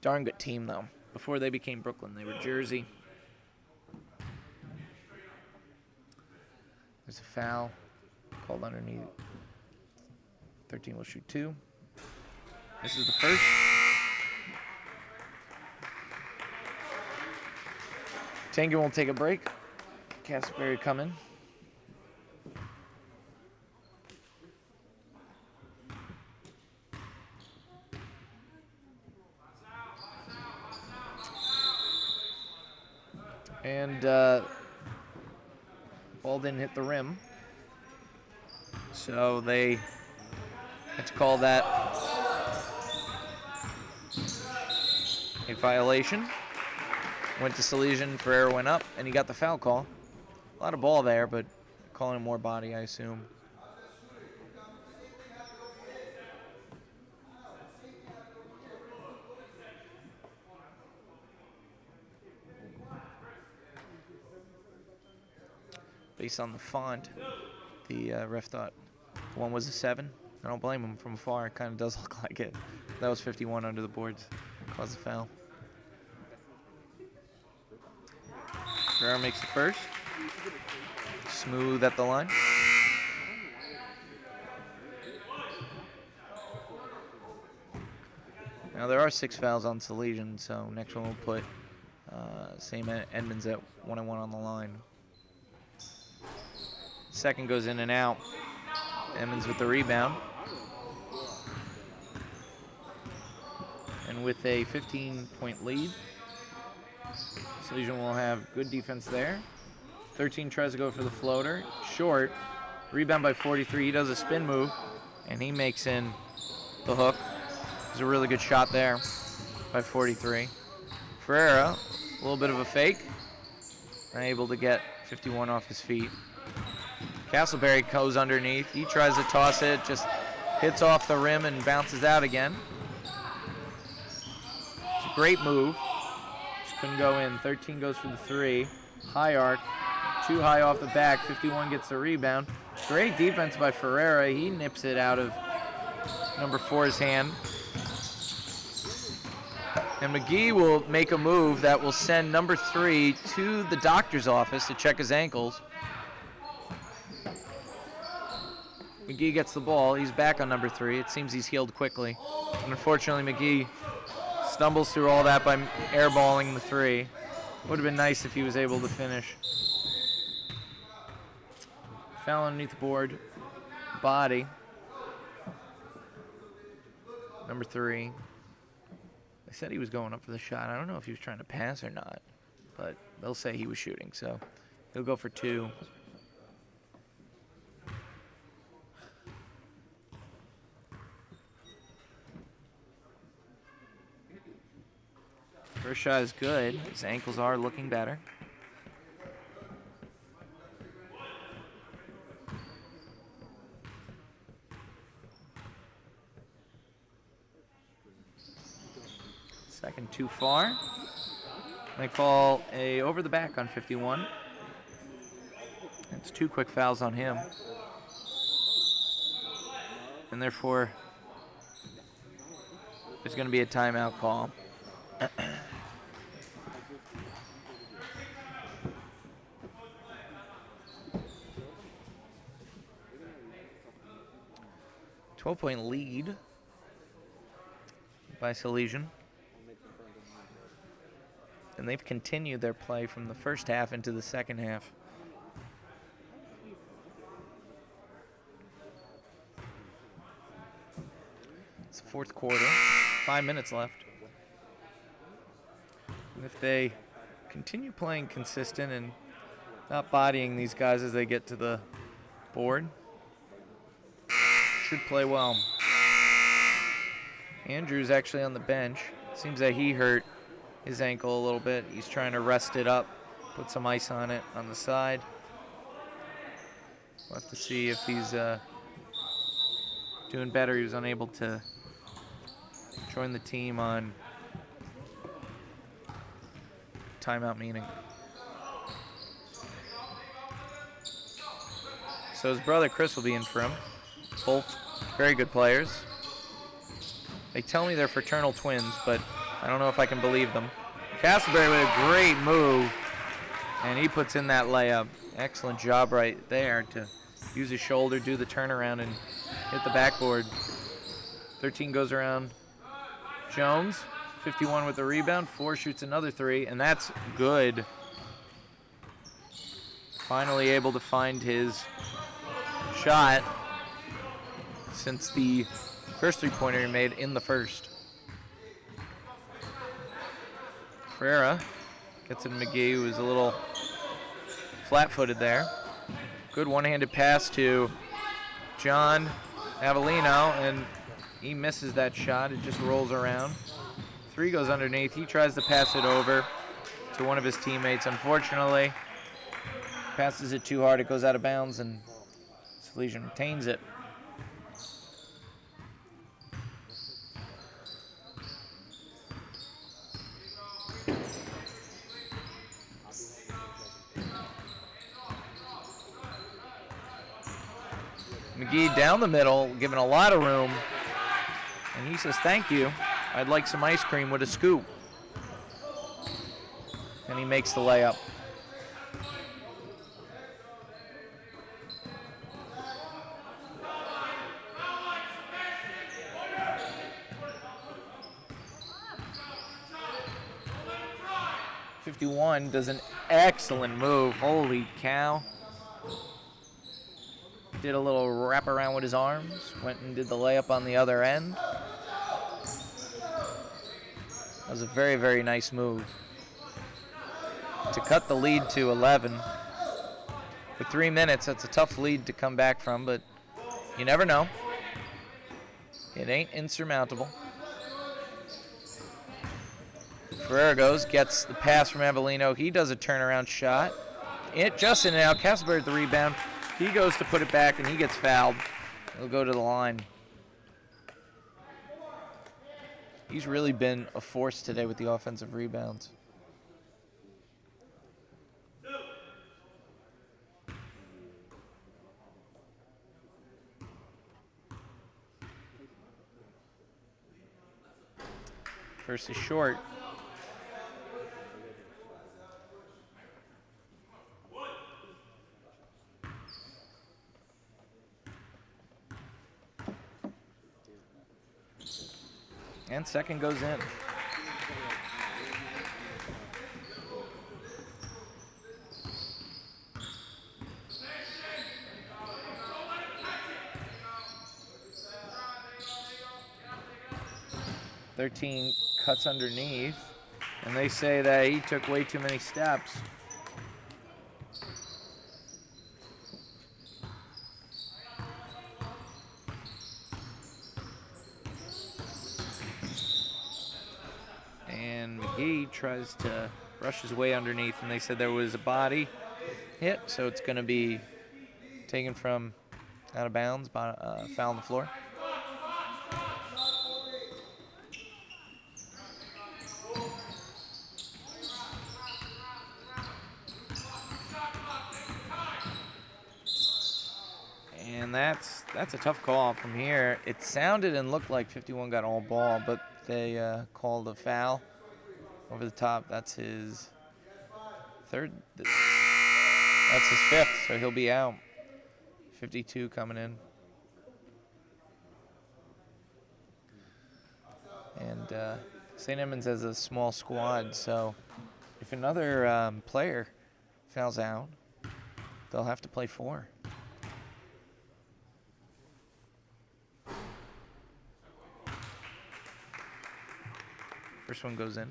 Darn good team, though. Before they became Brooklyn, they were Jersey. There's a foul called underneath. 13 will shoot 2. This is the first. Tangen will take a break. Castleberry come in. And ball didn't hit the rim. So they had to call that a violation. Went to Salesian, Ferreira went up, and he got the foul call. A lot of ball there, but calling him more body, I assume. Based on the font, the ref thought one was a 7. I don't blame him. From afar, it kind of does look like it. That was 51 under the boards. Caused the foul. Ferreira makes the first. Smooth at the line. Now there are 6 fouls on Salesian, so next one will put same Edmonds at 1-1 on the line. Second goes in and out. Edmonds with the rebound. And with a 15-point lead, Salesian will have good defense there. 13 tries to go for the floater. Short. Rebound by 43. He does a spin move, and he makes in the hook. It was a really good shot there by 43. Ferreira, a little bit of a fake. Unable to get 51 off his feet. Castleberry goes underneath. He tries to toss it, just hits off the rim and bounces out again. It's a great move. Just couldn't go in. 13 goes for the 3. High arc. Too high off the back. 51 gets the rebound. Great defense by Ferreira. He nips it out of number 4's hand. And McGee will make a move that will send number 3 to the doctor's office to check his ankles. McGee gets the ball. He's back on number 3. It seems he's healed quickly. And unfortunately, McGee stumbles through all that by airballing the 3. Would have been nice if he was able to finish. Foul underneath the board. Body. Number 3. They said he was going up for the shot. I don't know if he was trying to pass or not, but they'll say he was shooting, so he'll go for 2. First shot is good. His ankles are looking better. Second too far. They call a over the back on 51. It's 2 quick fouls on him. And therefore, there's going to be a timeout call. .12 lead by Salesian. And they've continued their play from the first half into the second half. It's the 4th quarter, 5 minutes left. And if they continue playing consistent and not bodying these guys as they get to the board, should play well. Andrew's actually on the bench. Seems that he hurt his ankle a little bit. He's trying to rest it up, put some ice on it on the side. We'll have to see if he's doing better. He was unable to join the team on timeout meeting. So his brother Chris will be in for him. Both very good players. They tell me they're fraternal twins, but I don't know if I can believe them. Castleberry with a great move, and he puts in that layup. Excellent job right there to use his shoulder, do the turnaround, and hit the backboard. 13 goes around Jones. 51 with the rebound. 4 shoots another 3, and that's good. Finally able to find his shot since the first 3-pointer he made in the first. Ferreira gets it to McGee, who was a little flat-footed there. Good one-handed pass to John Avellino, and he misses that shot. It just rolls around. 3 goes underneath. He tries to pass it over to one of his teammates. Unfortunately, passes it too hard. It goes out of bounds, and Salesian retains it. McGee down the middle, given a lot of room. And he says, thank you. I'd like some ice cream with a scoop. And he makes the layup. .51 does an excellent move. Holy cow. Did a little wrap around with his arms. Went and did the layup on the other end. That was a very, very nice move. To cut the lead to 11. For 3 minutes, that's a tough lead to come back from, but you never know. It ain't insurmountable. Ferreira goes, gets the pass from Avellino. He does a turnaround shot. It just in and out. Castleberry at the rebound. He goes to put it back, and he gets fouled. He'll go to the line. He's really been a force today with the offensive rebounds. First is short. And second goes in. "13 cuts underneath, and they say that he took way too many steps. And McGee tries to rush his way underneath, and they said there was a body hit, so it's going to be taken from out of bounds, foul on the floor. And that's a tough call from here. It sounded and looked like 51 got all ball, but they called a foul over the top. That's his third. That's his fifth, so he'll be out. 52 coming in. And St. Edmunds has a small squad, so if another player fouls out, they'll have to play 4. First one goes in.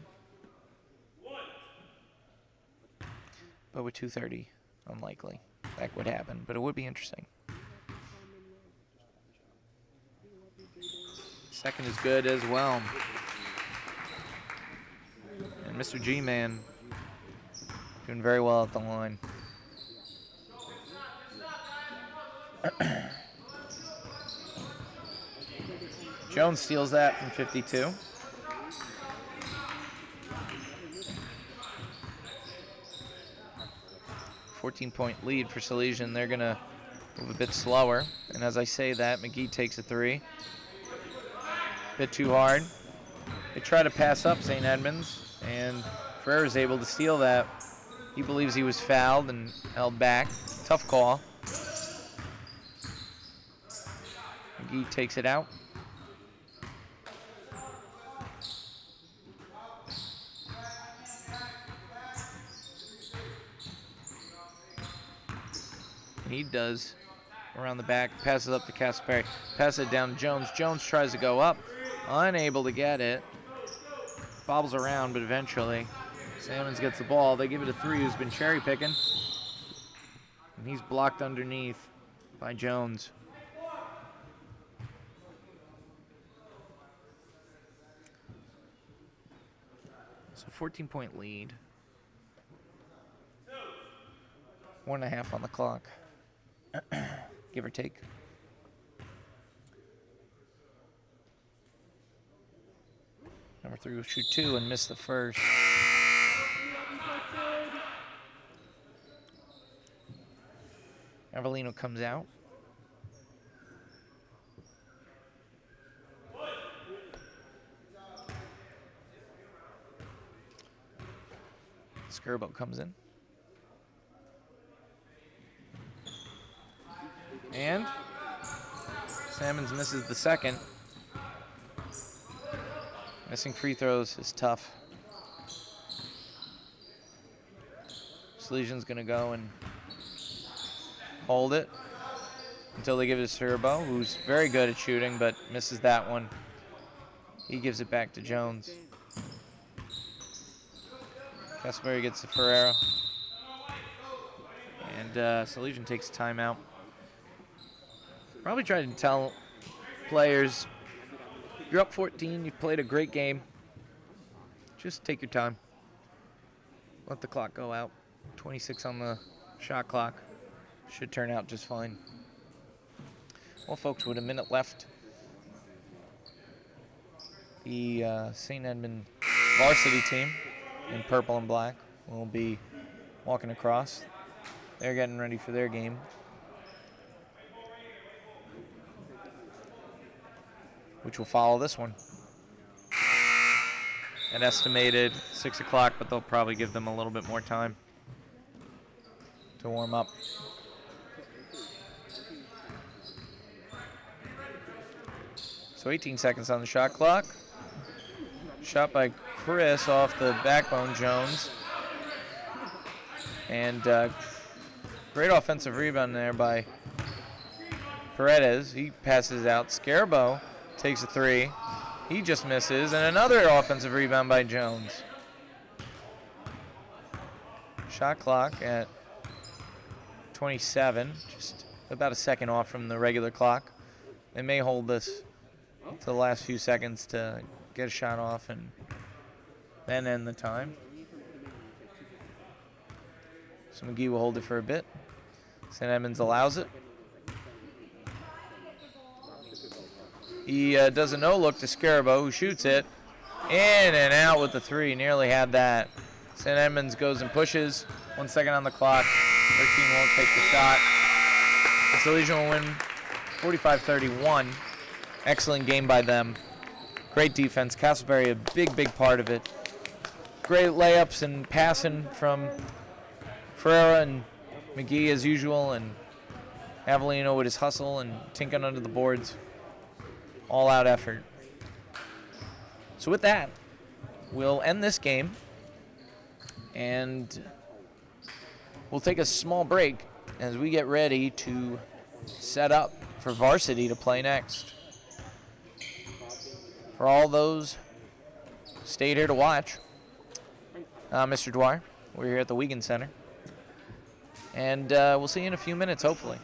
But with 2:30, unlikely that would happen, but it would be interesting. Second is good as well. And Mr. G-Man doing very well at the line. Jones steals that from 52. "14-point lead for Salesian. They're going to move a bit slower. And as I say that, McGee takes a 3. Bit too hard. They try to pass up St. Edmunds, and Ferrer's able to steal that. He believes he was fouled and held back. Tough call. McGee takes it out. He does around the back, passes up to Caspari, passes it down to Jones. Jones tries to go up, unable to get it. Bobbles around, but eventually Salmons gets the ball. They give it to 3, who's been cherry picking. And he's blocked underneath by Jones. So 14-point lead. 1.5 on the clock. Give or take. Number 3 will shoot 2 and miss the first. Avellino comes out. Skirbo comes in. And Salmons misses the second. Missing free throws is tough. Salesian's going to go and hold it until they give it to Skirbo, who's very good at shooting, but misses that one. He gives it back to Jones. Caspari gets to Ferrero. And Salesian takes a timeout. Probably try to tell players, you're up 14, you've played a great game. Just take your time. Let the clock go out. 26 on the shot clock. Should turn out just fine. Well, folks, with a minute left, the St. Edmund varsity team in purple and black will be walking across. They're getting ready for their game. Which will follow this one. an estimated 6 o'clock, but they'll probably give them a little bit more time to warm up. So 18 seconds on the shot clock. Shot by Chris off the backbone Jones. And great offensive rebound there by Paredes. He passes out. Scarabo takes a three. He just misses. And another offensive rebound by Jones. Shot clock at 27. Just about a second off from the regular clock. They may hold this to the last few seconds to get a shot off and then end the time. So McGee will hold it for a bit. St. Edmunds allows it. He does a no-look to Scarabo, who shoots it. In and out with the three. Nearly had that. St. Edmunds goes and pushes. 1 second on the clock. 13 won't take the shot. The Salesian will win 45-31. Excellent game by them. Great defense. Castleberry, a big, big part of it. Great layups and passing from Ferreira and McGee as usual, and Avellino with his hustle and tinking under the boards. All-out effort. So with that, we'll end this game, and we'll take a small break as we get ready to set up for varsity to play next. For all those stayed here to watch, Mr. Dwyer, we're here at the Wiegand Center, and we'll see you in a few minutes, hopefully.